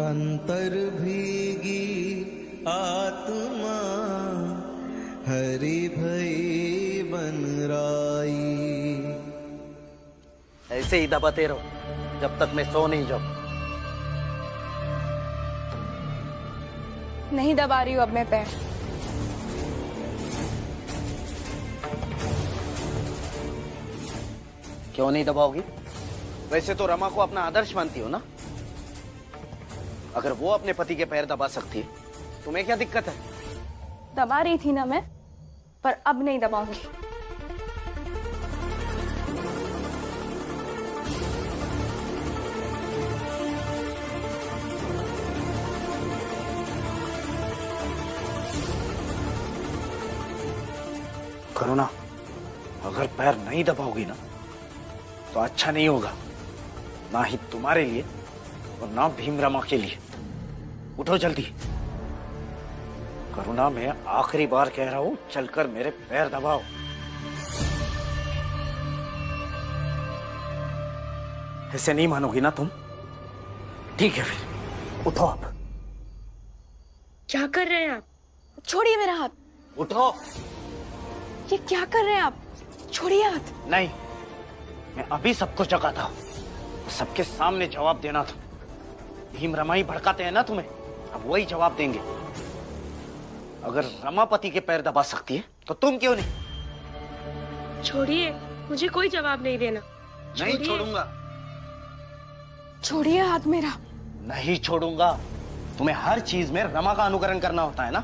अंतर भीगी आत्मा हरि भई बन राई। ऐसे ही दबाते रहो जब तक मैं सो नहीं जाऊं। नहीं दबा रही हूँ अब मैं पैर। क्यों नहीं दबाओगी? वैसे तो रमा को अपना आदर्श मानती हो ना। अगर वो अपने पति के पैर दबा सकती है, तुम्हें क्या दिक्कत है? दबा रही थी ना मैं, पर अब नहीं दबाऊंगी। करुणा, अगर पैर नहीं दबाओगी ना तो अच्छा नहीं होगा, ना ही तुम्हारे लिए और ना भीम रमा के लिए। उठो जल्दी। करुणा, मैं आखिरी बार कह रहा हूं, चलकर मेरे पैर दबाओ। ऐसे नहीं मानोगी ना तुम? ठीक है फिर उठो अब। क्या कर रहे हैं आप? छोड़िए मेरा हाथ। उठो। ये क्या कर रहे हैं आप? छोड़िए हाथ। नहीं, मैं अभी सबको जगाता हूं। सबके सामने जवाब देना था। भीम रमा ही भड़काते हैं ना तुम्हें, अब वही जवाब देंगे। अगर रमापति के पैर दबा सकती है तो तुम क्यों नहीं? छोड़िए, मुझे कोई जवाब नहीं देना। नहीं छोड़ूंगा। छोड़िए हाथ मेरा। नहीं छोड़ूंगा। तुम्हें हर चीज में रमा का अनुकरण करना होता है ना,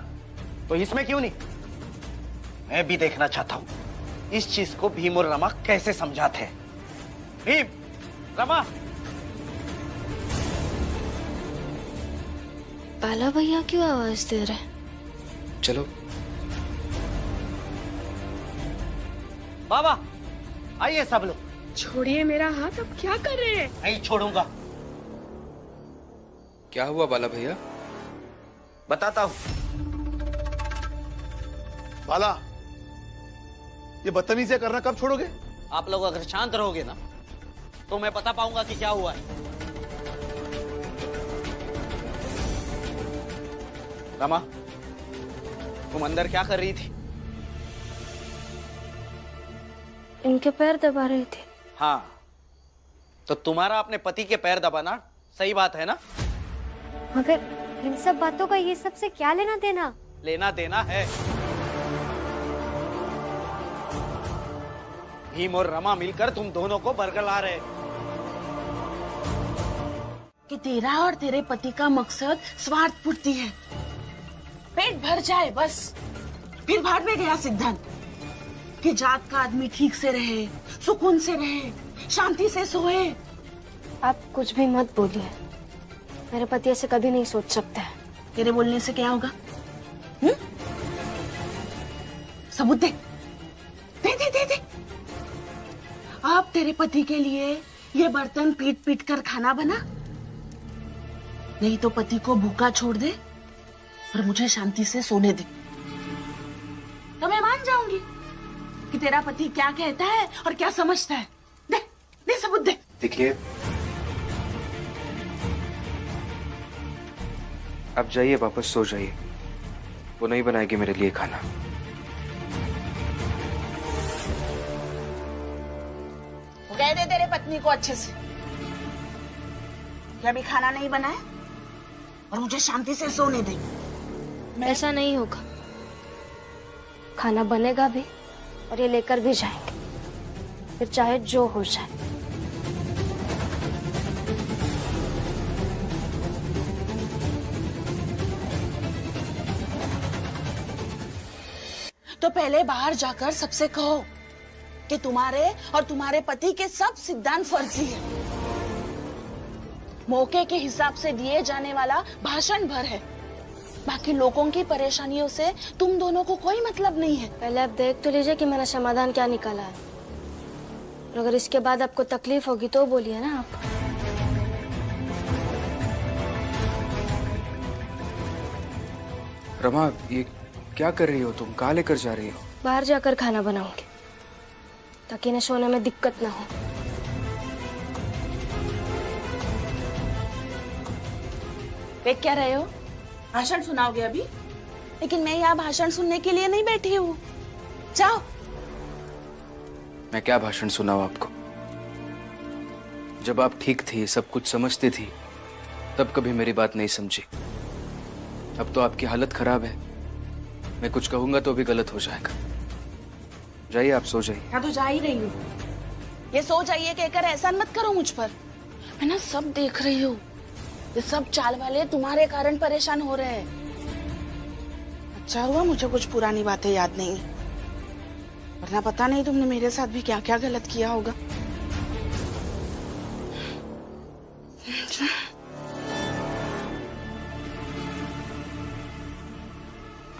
तो इसमें क्यों नहीं? मैं भी देखना चाहता हूं इस चीज को भीम और रमा कैसे समझाते हैं। भीम, रमा। बाला भैया क्यों आवाज दे रहे? चलो। बाबा, आइए सब लोग। छोड़िए मेरा हाथ, अब क्या कर रहे हैं? नहीं छोड़ूंगा। क्या हुआ बाला भैया? बताता हूं। बाला, ये बदतमीजी करना कब छोड़ोगे? आप लोग अगर शांत रहोगे ना तो मैं बता पाऊंगा कि क्या हुआ है। रमा, तुम अंदर क्या कर रही थी? इनके पैर दबा रही थी। हाँ, तो तुम्हारा अपने पति के पैर दबाना सही बात है ना? मगर इन सब बातों का ये सबसे क्या लेना देना? लेना देना है। भीम और रमा मिलकर तुम दोनों को बरगला रहे कि तेरा और तेरे पति का मकसद स्वार्थ पूर्ति है। पेट भर जाए बस। फिर भाड़ में गया सिद्धांत कि जात का आदमी ठीक से रहे, सुकून से रहे, शांति से सोए। आप कुछ भी मत बोलिए, मेरे पति ऐसे कभी नहीं सोच सकते हैं। तेरे बोलने से क्या होगा? सबूत दे, दे दे दे दे। आप तेरे पति के लिए ये बर्तन पीट पीट कर खाना बना, नहीं तो पति को भूखा छोड़ दे और मुझे शांति से सोने दे, तो मैं मान जाऊंगी कि तेरा पति क्या कहता है और क्या समझता है। दे दे सबूत दे। देखिए, अब जाइए, वापस सो जाइए। वो नहीं बनाएगी मेरे लिए खाना। कह दे तेरे पत्नी को अच्छे से कि अभी खाना नहीं बनाए और मुझे शांति से सोने दे। ऐसा नहीं होगा, खाना बनेगा भी और ये लेकर भी जाएंगे, फिर चाहे जो हो जाए। तो पहले बाहर जाकर सबसे कहो कि तुम्हारे और तुम्हारे पति के सब सिद्धांत फर्जी है। मौके के हिसाब से दिए जाने वाला भाषण भर है। बाकी लोगों की परेशानियों से तुम दोनों को कोई मतलब नहीं है। पहले आप देख तो लीजिए कि मैंने समाधान क्या निकाला है, और अगर इसके बाद आपको तकलीफ होगी तो बोलिए ना आप। रमा, ये क्या कर रही हो तुम? कहाँ लेकर जा रही हो? बाहर जाकर खाना बनाऊंगी ताकि इन्हें सोने में दिक्कत ना हो। देख क्या रहे हो? भाषण सुनाओगे अभी? लेकिन मैं यहाँ भाषण सुनने के लिए नहीं बैठी हूँ। जाओ। मैं क्या भाषण सुनाऊं आपको? जब आप ठीक थी, सब कुछ समझती थी, तब कभी मेरी बात नहीं समझी। अब तो आपकी हालत खराब है, मैं कुछ कहूंगा तो भी गलत हो जाएगा। जाइए, आप सो जाइए। मैं तो जा ही रही हूँ। ये सो जाइए कहकर एहसान मत करो मुझ पर। मैं ना सब देख रही हूँ। ये सब चाल वाले तुम्हारे कारण परेशान हो रहे हैं। अच्छा हुआ मुझे कुछ पुरानी बातें याद नहीं, वरना पता नहीं तुमने मेरे साथ भी क्या क्या गलत किया होगा।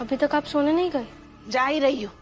अभी तक आप सोने नहीं गए? जा ही रही हूँ।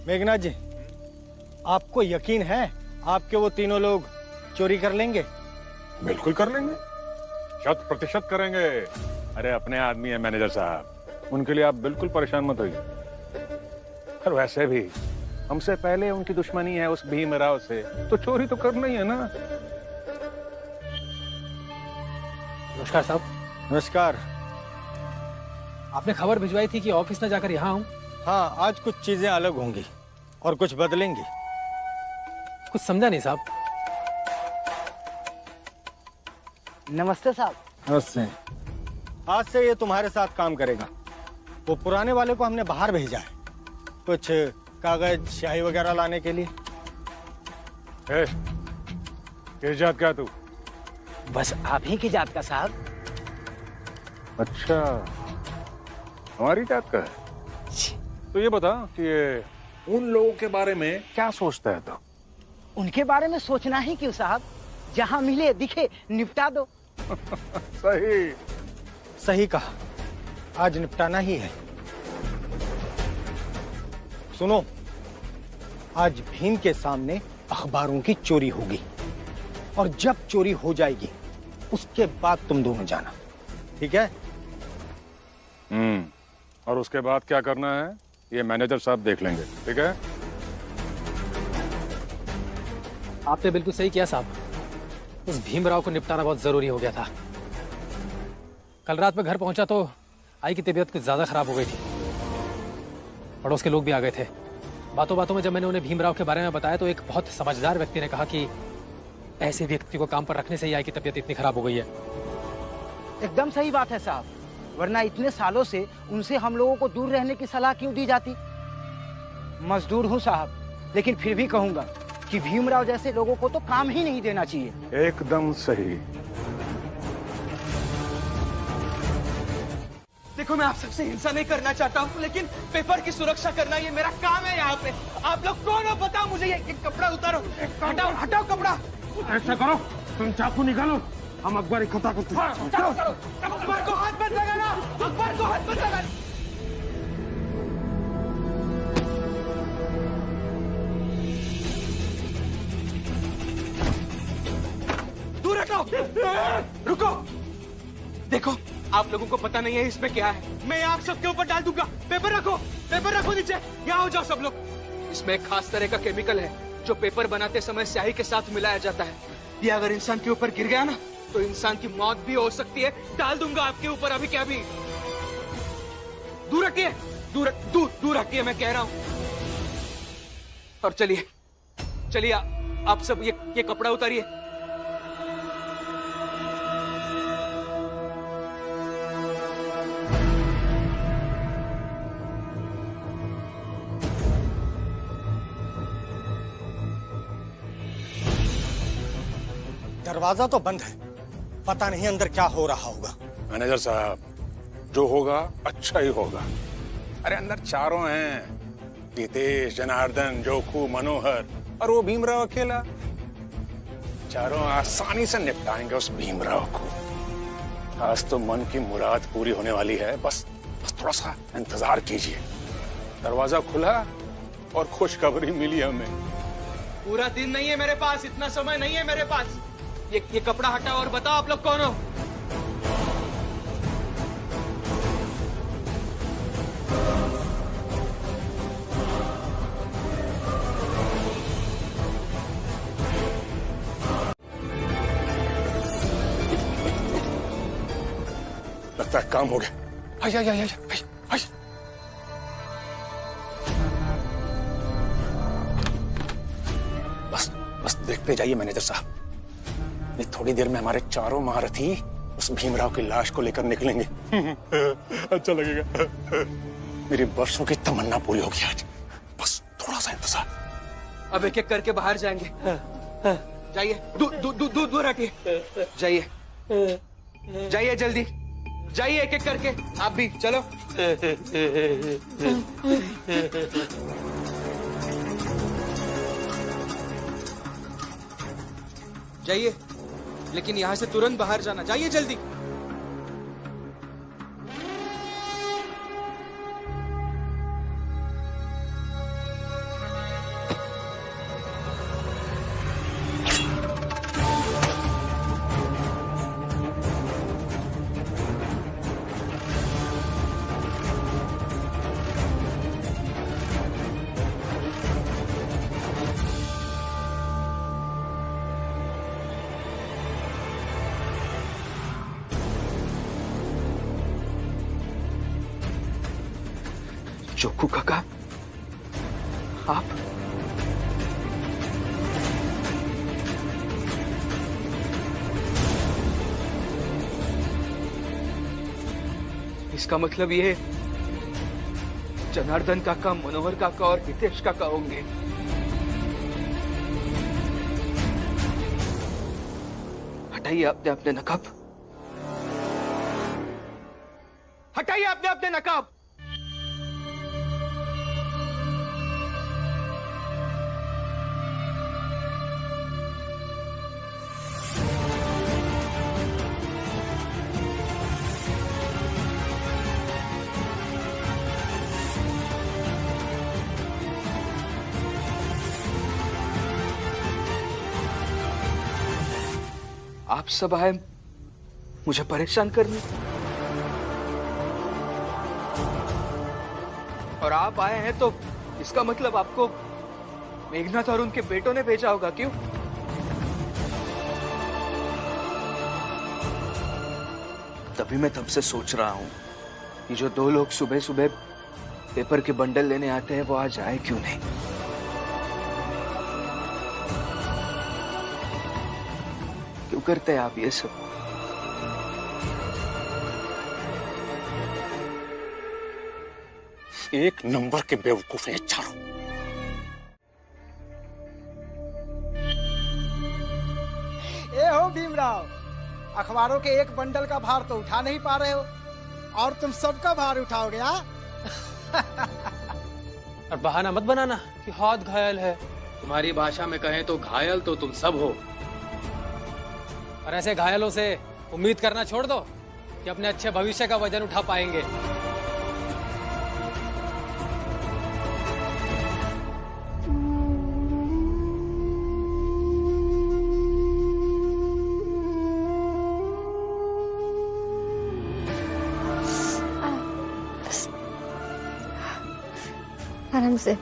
मेघनाथ जी, आपको यकीन है आपके वो तीनों लोग चोरी कर लेंगे? बिल्कुल कर लेंगे, 100% करेंगे। अरे अपने आदमी है मैनेजर साहब, उनके लिए आप बिल्कुल परेशान मत होइए। और वैसे भी हमसे पहले उनकी दुश्मनी है उस भीमराव से, तो चोरी तो करना ही है ना। नमस्कार साहब। नमस्कार। आपने खबर भिजवाई थी कि ऑफिस न जाकर यहाँ आऊं। हाँ, आज कुछ चीजें अलग होंगी और कुछ बदलेंगी। कुछ समझा नहीं साहब। नमस्ते साहब। नमस्ते। आज से ये तुम्हारे साथ काम करेगा। वो पुराने वाले को हमने बाहर भेजा है, कुछ कागज स्याही वगैरह लाने के लिए। किस जात का तू? बस आप ही की जात का साहब। अच्छा, हमारी जात का है। तो ये बता कि ये उन लोगों के बारे में क्या सोचता है तो? उनके बारे में सोचना ही क्यों साहब, जहां मिले दिखे निपटा दो। सही सही कहा, आज निपटाना ही है। सुनो, आज भीम के सामने अखबारों की चोरी होगी और जब चोरी हो जाएगी उसके बाद तुम दोनों जाना, ठीक है? और उसके बाद क्या करना है ये मैनेजर साहब देख लेंगे, ठीक है? आपने बिल्कुल सही किया साहब। उस भीमराव को निपटाना बहुत जरूरी हो गया था। कल रात में घर पहुंचा तो आई की तबीयत कुछ ज्यादा खराब हो गई थी। पड़ोस के लोग भी आ गए थे। बातों बातों में जब मैंने उन्हें भीमराव के बारे में बताया तो एक बहुत समझदार व्यक्ति ने कहा कि ऐसे व्यक्ति को काम पर रखने से ही आई की तबीयत इतनी खराब हो गई है। एकदम सही बात है साहब, वरना इतने सालों से उनसे हम लोगों को दूर रहने की सलाह क्यों दी जाती? मजदूर हूँ साहब, लेकिन फिर भी कहूंगा कि भीमराव जैसे लोगों को तो काम ही नहीं देना चाहिए। एकदम सही। देखो, मैं आप सबसे हिंसा नहीं करना चाहता हूँ, लेकिन पेपर की सुरक्षा करना ये मेरा काम है। यहाँ पे आप लोग कौन हो बताओ मुझे। ये कपड़ा उतारो, हटाओ हटाओ कपड़ा। ऐसा करो, तुम चाकू निकालो, हम अकबर इकट्ठा करते हैं। अकबर को हाथ मत लगाना, अकबर को हाथ मत लगाना। दूर हटो, रुको। देखो, आप लोगों को पता नहीं है इसमें क्या है, मैं आग सबके ऊपर डाल दूंगा। पेपर रखो नीचे। यहाँ हो जाओ सब लोग। इसमें एक खास तरह का केमिकल है जो पेपर बनाते समय स्याही के साथ मिलाया जाता है। ये अगर इंसान के ऊपर गिर गया ना तो इंसान की मौत भी हो सकती है। डाल दूंगा आपके ऊपर अभी क्या भी। दूर रखिए, दूर रखिए मैं कह रहा हूं। और चलिए चलिए आप सब ये कपड़ा उतारिए। दरवाजा तो बंद है, पता नहीं अंदर क्या हो रहा होगा। मैनेजर साहब, जो होगा अच्छा ही होगा। अरे अंदर चारों हैं, रितेश, जनार्दन, जोखू, मनोहर और वो भीमराव अकेला। चारों आसानी से निपटाएंगे उस भीमराव को। आज तो मन की मुराद पूरी होने वाली है। बस थोड़ा सा इंतजार कीजिए। दरवाजा खुला और खुशखबरी मिली हमें। पूरा दिन नहीं है मेरे पास, इतना समय नहीं है मेरे पास। ये कपड़ा हटाओ और बताओ आप लोग कौन हो। लगता है काम हो गया। आइए। बस देखते जाइए मैनेजर साहब। ये थोड़ी देर में हमारे चारों महारथी उस भीमराव की लाश को लेकर निकलेंगे। अच्छा लगेगा। मेरी वर्षों की तमन्ना पूरी होगी आज। बस थोड़ा सा इंतजार। अब एक एक करके बाहर जाएंगे। जाइए, दूर हटिए। जाइए जल्दी, जाइए एक एक करके। आप भी चलो। जाइए, लेकिन यहां से तुरंत बाहर जाना। जाइए जल्दी। जोखू काका, आप इसका मतलब ये जनार्दन काका, मनोहर काका और हितेश काका होंगे। हटाइए अपने नकाब, हटाइए अपने नकाब। आप सब आए मुझे परेशान करने, और आप आए हैं तो इसका मतलब आपको मेघनाथ और उनके बेटों ने भेजा होगा। क्यों? तभी मैं तब से सोच रहा हूं कि जो दो लोग सुबह सुबह पेपर के बंडल लेने आते हैं वो आज आए क्यों नहीं। क्यों करते हैं आप ये सब? एक नंबर के बेवकूफ हैं चारों। ए हो भीमराव, अखबारों के एक बंडल का भार तो उठा नहीं पा रहे हो, और तुम सबका भार उठाओगे? और बहाना मत बनाना कि हाथ घायल है। तुम्हारी भाषा में कहें तो घायल तो तुम सब हो। और ऐसे घायलों से उम्मीद करना छोड़ दो कि अपने अच्छे भविष्य का वजन उठा पाएंगे। आराम से।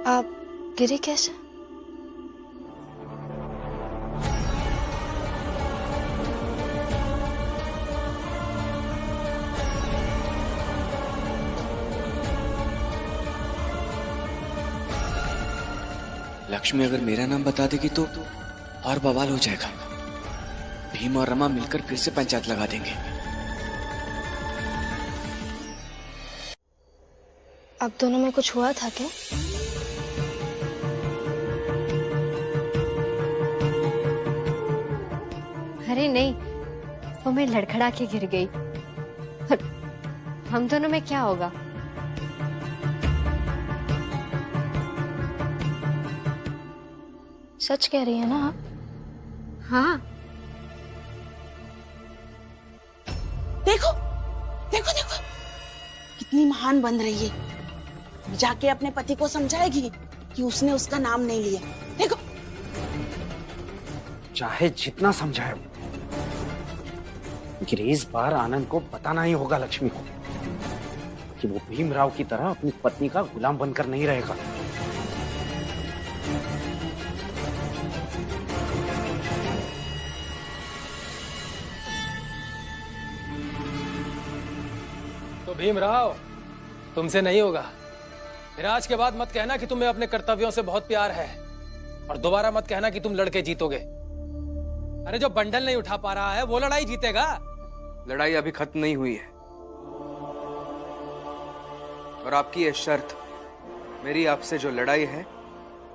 आप गिरी कैसे? लक्ष्मी अगर मेरा नाम बता देगी तो और बवाल हो जाएगा। भीम और रमा मिलकर फिर से पंचायत लगा देंगे। अब दोनों में कुछ हुआ था क्या? अरे नहीं, वो मैं लड़खड़ा के गिर गई। हम दोनों में क्या होगा? सच कह रही है ना आप? हाँ। देखो देखो देखो कितनी महान बन रही है। जाके अपने पति को समझाएगी कि उसने उसका नाम नहीं लिया। देखो, चाहे जितना समझाए, लेकिन इस बार आनंद को बताना ही होगा लक्ष्मी को कि वो भीमराव की तरह अपनी पत्नी का गुलाम बनकर नहीं रहेगा। तो भीमराव, तुमसे नहीं होगा। फिर आज के बाद मत कहना कि तुम्हें अपने कर्तव्यों से बहुत प्यार है, और दोबारा मत कहना कि तुम लड़के जीतोगे। अरे जो बंडल नहीं उठा पा रहा है वो लड़ाई जीतेगा। लड़ाई अभी खत्म नहीं हुई है, और आपकी ये शर्त, मेरी आपसे जो लड़ाई है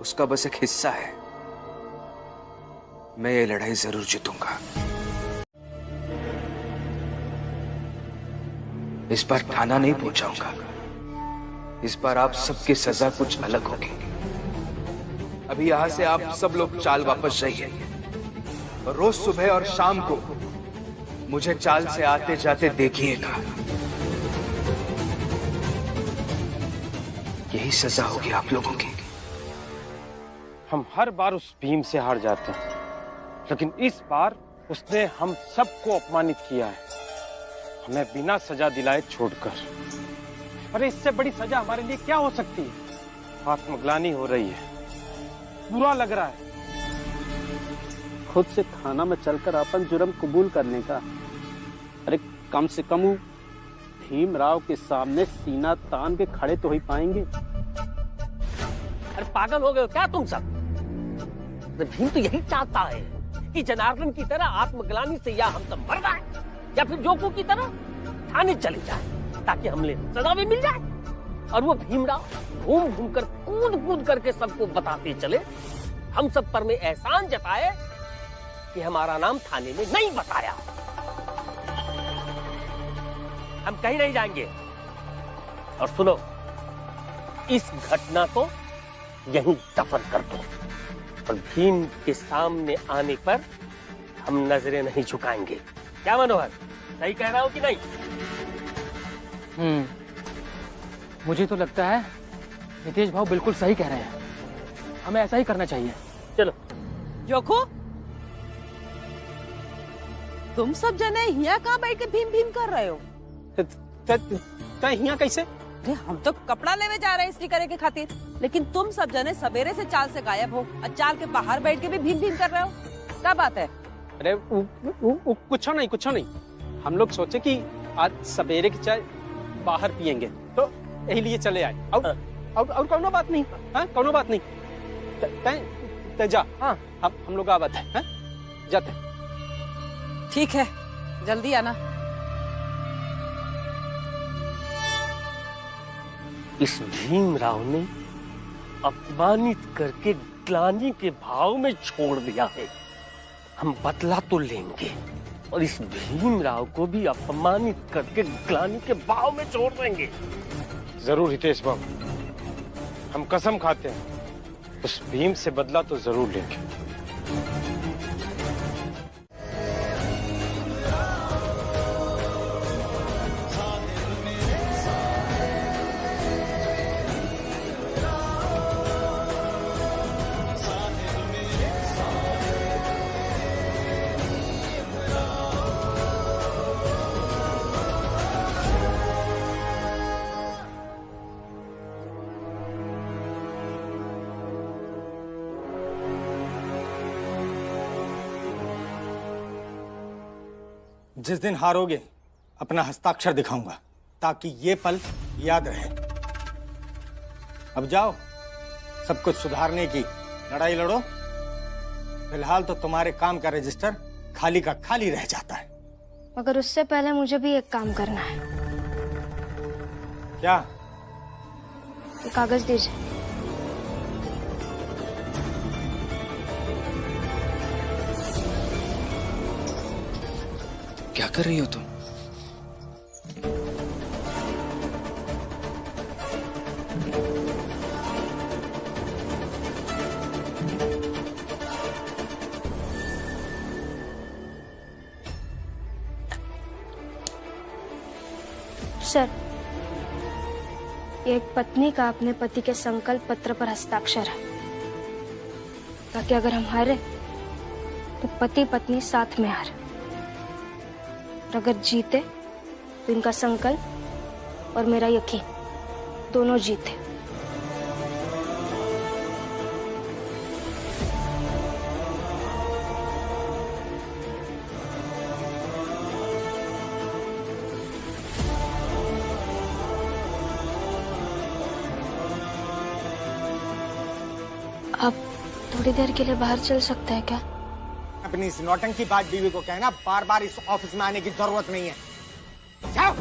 उसका बस एक हिस्सा है। मैं ये लड़ाई जरूर जीतूंगा। इस बार थाना नहीं पहुंचाऊंगा। इस बार आप सबकी सजा कुछ अलग होगी। अभी यहां से आप सब लोग चाल वापस जाइए, और रोज सुबह और शाम को मुझे चाल से आते जाते देखिएगा। यही सजा होगी आप लोगों की। हम हर बार उस भीम से हार जाते हैं, लेकिन इस बार उसने हम सबको अपमानित किया है, हमें बिना सजा दिलाए छोड़कर। अरे इससे बड़ी सजा हमारे लिए क्या हो सकती है? आत्मग्लानि हो रही है, बुरा लग रहा है। खुद से थाना में चलकर अपन जुर्म कबूल करने का, अरे कम से कम भीमराव के सामने सीना तान के खड़े तो ही पाएंगे। अरे पागल हो गए हो क्या तुम सब? भीम तो यही चाहता है कि जनार्दन की तरह आत्मग्लानि से या हम सब मर जाए, या फिर जोकू की तरह थाने चले जाए, ताकि हमले सजा भी मिल जाए। और वो भीमराव घूम घूम कर कूद कूद करके सबको बताते चले, हम सब पर में एहसान जताए कि हमारा नाम थाने में नहीं बताया। हम कहीं नहीं जाएंगे। और सुनो, इस घटना को यहीं दफन कर दो, और भीम के सामने आने पर हम नजरें नहीं झुकाएंगे। क्या मनोहर, सही कह रहा हूं कि नहीं? मुझे तो लगता है नितेश भाव बिल्कुल सही कह रहे हैं। हमें ऐसा ही करना चाहिए। चलो। जोखो, तुम सब जने यहाँ कहाँ बैठ के भीम भीम कर रहे हो? यहाँ कैसे? अरे हम तो कपड़ा लेवे जा रहे हैं इस्त्री करे के खातिर, लेकिन तुम सब जने सवेरे से चाल से गायब हो और चाल के बाहर बैठ के भी भीम भीम कर रहे हो। क्या बात है? अरे कुछ नहीं। हम लोग सोचे कि आज सवेरे की चाय बाहर पियेंगे, तो यही लिए चले आए। और कौनो बात नहीं। हाँ, कौनो बात नहीं। तै जा। हाँ, हम लोग आवत है। जाते। ठीक है, जल्दी आना। इस भीमराव ने अपमानित करके ग्लानि के भाव में छोड़ दिया है। हम बदला तो लेंगे, और इस भीमराव को भी अपमानित करके ग्लानि के भाव में छोड़ देंगे। जरूर हितेश बाबू, हम कसम खाते हैं उस भीम से बदला तो जरूर लेंगे। जिस दिन हारोगे अपना हस्ताक्षर दिखाऊंगा ताकि ये पल याद रहे। अब जाओ, सब कुछ सुधारने की लड़ाई लड़ो। फिलहाल तो तुम्हारे काम का रजिस्टर खाली का खाली रह जाता है। मगर उससे पहले मुझे भी एक काम करना है। क्या? ये कागज दीजिए। क्या कर रही हो तुम? सर, ये एक पत्नी का अपने पति के संकल्प पत्र पर हस्ताक्षर है, ताकि अगर हम हारे तो पति पत्नी साथ में हारे, और अगर जीते तो इनका संकल्प और मेरा यकीन दोनों जीते। आप थोड़ी देर के लिए बाहर चल सकते हैं क्या? अपनी इस नौटंकी बाज बीवी को कहना बार बार इस ऑफिस में आने की जरूरत नहीं है। जाओ।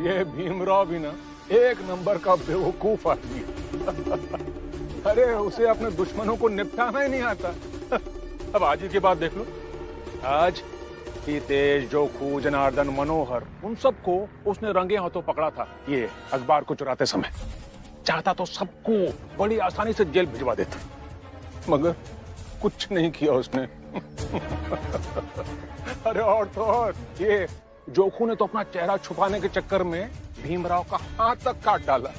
ये भीमराव भी ना एक नंबर का बेवकूफ आदमी है। अरे उसे अपने दुश्मनों को निपटाना ही नहीं आता। अब आज ही की बात देख लो। आज हितेश, जोखू, जनार्दन, मनोहर, उन सबको उसने रंगे हाथों पकड़ा था ये अखबार को चुराते समय। चाहता तो सबको बड़ी आसानी से जेल भिजवा देता, मगर कुछ नहीं किया उसने। अरे और तो और ये जोखू ने तो अपना चेहरा छुपाने के चक्कर में भीमराव का हाथ तक काट डाला।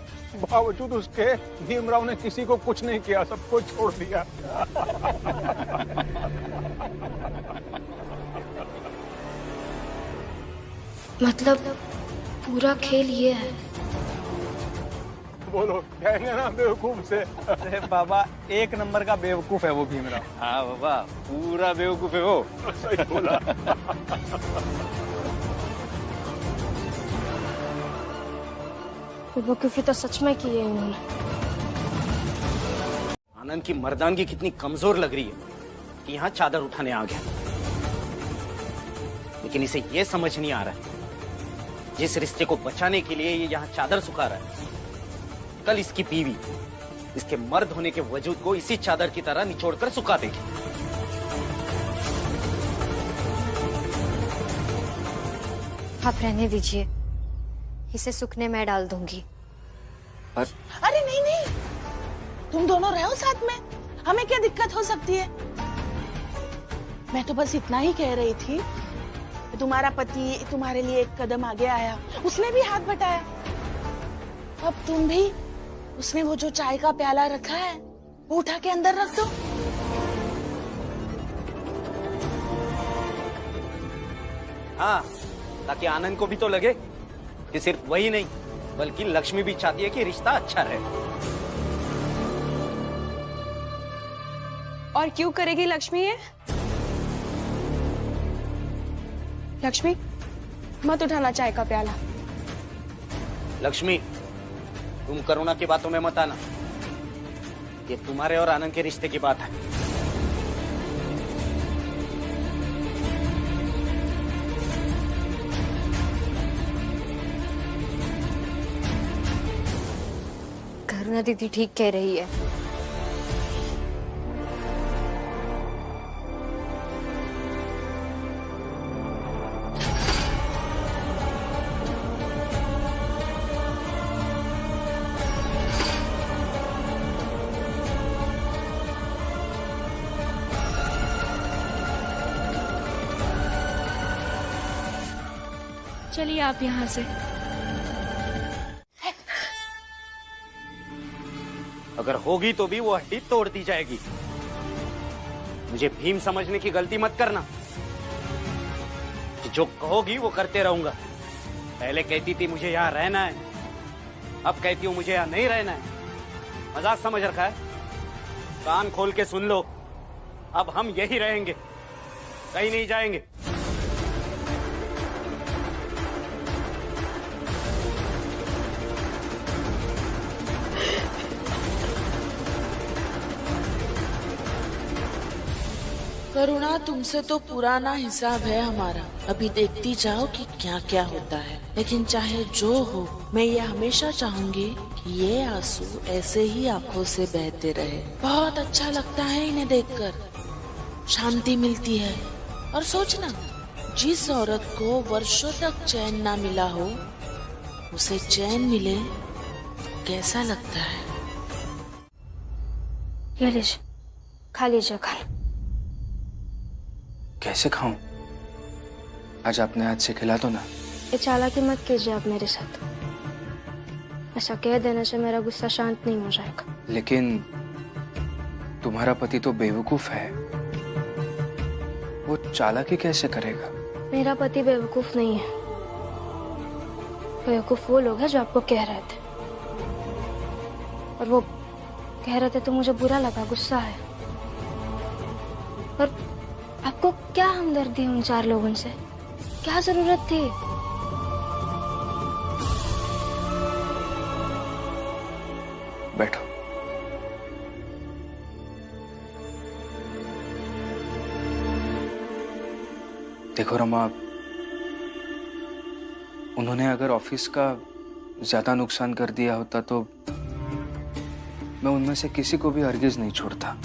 बावजूद उसके भीमराव ने किसी को कुछ नहीं किया, सबको छोड़ दिया। मतलब पूरा खेल ये है? बोलो, कहेंगे ना बेवकूफ से। अरे बाबा, एक नंबर का बेवकूफ है वो भीमराव। हाँ बाबा, पूरा बेवकूफ है वो। सही बोला। बेवकूफी तो सच में की है इन्होंने। आनंद की मर्दानगी कितनी कमजोर लग रही है कि यहाँ चादर उठाने आ गया। लेकिन इसे ये समझ नहीं आ रहा है, जिस रिश्ते को बचाने के लिए ये यहाँ चादर सुखा रहा है, कल इसकी बीवी इसके मर्द होने के वजूद को इसी चादर की तरह निचोड़कर सुखा देगी। आप रहने दीजिए, इसे सूखने में डाल दूंगी। अरे नहीं नहीं, तुम दोनों रहो साथ में, हमें क्या दिक्कत हो सकती है? मैं तो बस इतना ही कह रही थी, तुम्हारा पति तुम्हारे लिए एक कदम आगे आया, उसने भी हाथ बटाया। अब तुम भी, उसने वो जो चाय का प्याला रखा है वो उठा के अंदर रख दो। हाँ, ताकि आनंद को भी तो लगे कि सिर्फ वही नहीं बल्कि लक्ष्मी भी चाहती है कि रिश्ता अच्छा रहे। और क्यों करेगी लक्ष्मी ये? लक्ष्मी, मत उठाना चाय का प्याला। लक्ष्मी, तुम करुणा की बातों में मत आना, ये तुम्हारे और आनंद के रिश्ते की बात है। करुणा दीदी ठीक कह रही है। चलिए आप यहाँ से। अगर होगी तो भी वो हड्डी तोड़ दी जाएगी। मुझे भीम समझने की गलती मत करना कि जो कहोगी वो करते रहूंगा। पहले कहती थी मुझे यहाँ रहना है, अब कहती हूँ मुझे यहाँ नहीं रहना है। मजाक समझ रखा है? कान खोल के सुन लो, अब हम यही रहेंगे, कहीं नहीं जाएंगे। करुणा, तुमसे तो पुराना हिसाब है हमारा। अभी देखती जाओ कि क्या क्या होता है। लेकिन चाहे जो हो, मैं ये हमेशा चाहूंगी कि ये आंसू ऐसे ही आंखों से बहते रहे। बहुत अच्छा लगता है इन्हें देखकर, शांति मिलती है। और सोचना, जिस औरत को वर्षों तक चैन ना मिला हो, उसे चैन मिले, कैसा लगता है? ये लीजिए, खा लीजिए खाना। कैसे खाऊं? आज अपने हाथ से खिला दो ना। ये चालाकी मत कीजिए आप मेरे साथ। ऐसा कह देने से मेरा गुस्सा शांत नहीं हो जाएगा। लेकिन तुम्हारा पति तो बेवकूफ है, वो चालाकी कैसे करेगा? मेरा पति बेवकूफ नहीं है। बेवकूफ वो लोग हैं जो आपको कह रहे थे, और वो कह रहे थे तो मुझे बुरा लगा, गुस्सा है। पर आपको क्या हमदर्दी उन 4 लोगों से? क्या जरूरत थी? बैठो। देखो रमा, उन्होंने अगर ऑफिस का ज्यादा नुकसान कर दिया होता तो मैं उनमें से किसी को भी हरगिज नहीं छोड़ता।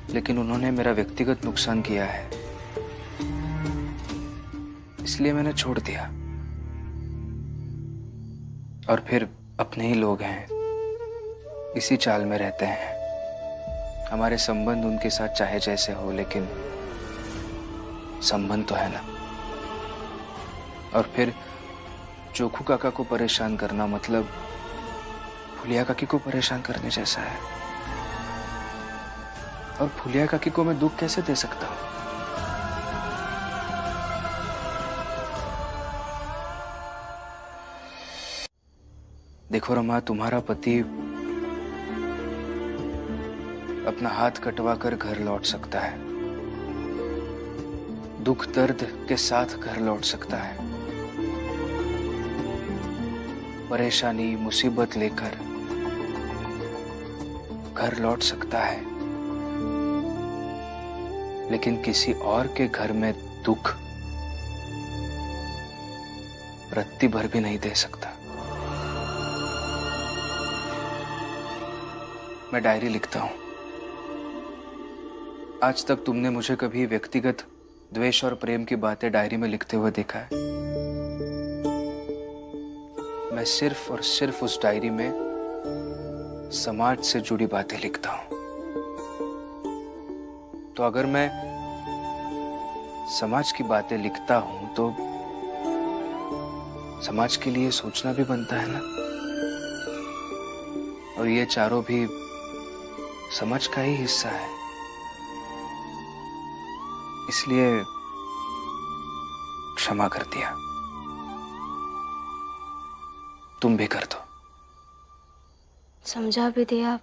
लेकिन उन्होंने मेरा व्यक्तिगत नुकसान किया है, इसलिए मैंने छोड़ दिया। और फिर अपने ही लोग हैं, इसी चाल में रहते हैं। हमारे संबंध उनके साथ चाहे जैसे हो, लेकिन संबंध तो है ना। और फिर जोखू काका को परेशान करना मतलब फुलिया काकी को परेशान करने जैसा है। और फुलिया काकी को मैं दुख कैसे दे सकता हूं? देखो रमा, तुम्हारा पति अपना हाथ कटवा कर घर लौट सकता है, दुख दर्द के साथ घर लौट सकता है, परेशानी मुसीबत लेकर घर लौट सकता है। लेकिन किसी और के घर में दुख रत्ती भर भी नहीं दे सकता। मैं डायरी लिखता हूं। आज तक तुमने मुझे कभी व्यक्तिगत द्वेष और प्रेम की बातें डायरी में लिखते हुए देखा है? मैं सिर्फ और सिर्फ उस डायरी में समाज से जुड़ी बातें लिखता हूं। तो अगर मैं समाज की बातें लिखता हूं तो समाज के लिए सोचना भी बनता है ना। और ये चारों भी समाज का ही हिस्सा है, इसलिए क्षमा कर दिया। तुम भी कर दो। समझा भी दिया,